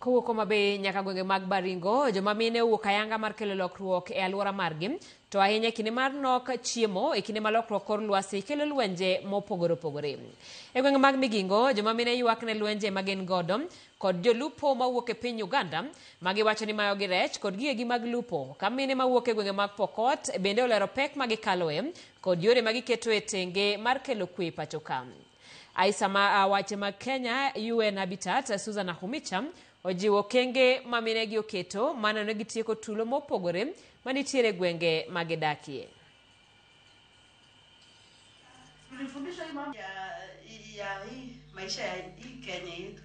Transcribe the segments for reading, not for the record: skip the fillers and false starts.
Kowuok Homabay nyaka gwenge mag Baringo, joma mine wuok ayanga mar kelo lokruok e alwora margi, to ahinya kinde mar nok chiemo e kinde ma lokruok kor lwasi kelo lwenje mopogore opogore. E gwenge mag Migingo, joma mine ywak ne lwenje magin godo kod jolupo mawuok e piny Uganda, magiwacho ni mayo gi rech kod gigegi mag lupo. Ka mine mawuok e gwenge mag Pokot bende olero pek magikaloe kod yore magiketo e tenge mar kelo kwe pacho ka. Aisa wache mag Kenya UN Habitat Susan Nakhumicha ojiwo kenge mamine gi oketo maneno gitieko tulo mopogore manitiere gwenge magidakie. Tulifundishwa hii mambo ya hii maisha ya hii Kenya yetu.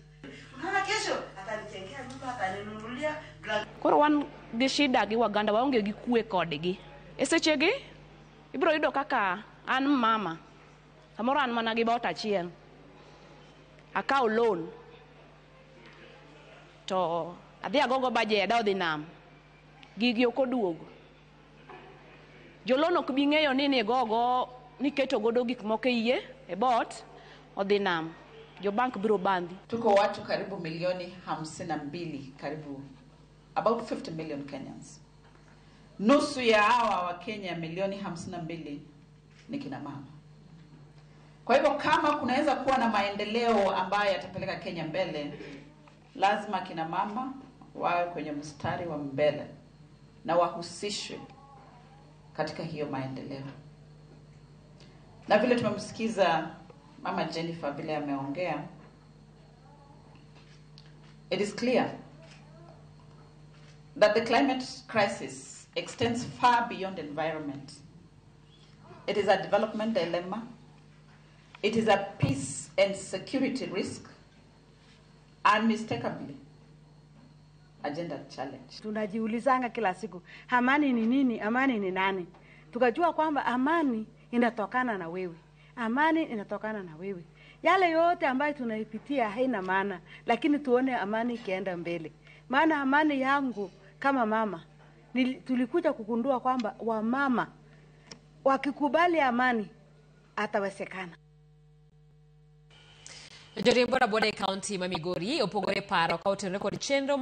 Unaona kesho atanijengea nyumba, ataninunulia blanket. Koro wan gi shida gi Waganda waonge gi kue kodgi. E sechegi ibiro yudo kaka an mama. Samoro an mana gi bota achiel. Akaw loan. To adhi agogo budget odhi nam. Gigi ok oduogo. Jolono ok bi ng'eyo ni gogo niketo godo gik moko iye e bot odhi nam. Jo bank biro bandi. Tuko watu karibu milioni 52, karibu about 50 million Kenyans. Nusu ya hawa wa Kenya milioni 52 ni kina mama. Kwa hivyo kama kunaweza kuwa na maendeleo ambayo yatapeleka Kenya mbele, lazima kina mama wawe kwenye mstari wa mbele na wahusishwe katika hiyo maendeleo. Na vile tumemsikiza Mama Jennifer vile ameongea, it is clear that the climate crisis extends far beyond environment. It is a development dilemma. It is a peace and security risk. Unmistakably a gender challenge. Tunajiulizanga kila siku, amani ni nini? Amani ni nani? Tukajua kwamba amani inatokana na wewe. Amani inatokana na wewe. Yale yote ambayo tunaipitia haina maana, lakini tuone amani ikienda mbele. Maana amani yangu kama mama, tulikuja kugundua kwamba wamama wakikubali amani atawezekana. Joriembo rabode county ma Migori opogore paro ka otenore kod chenro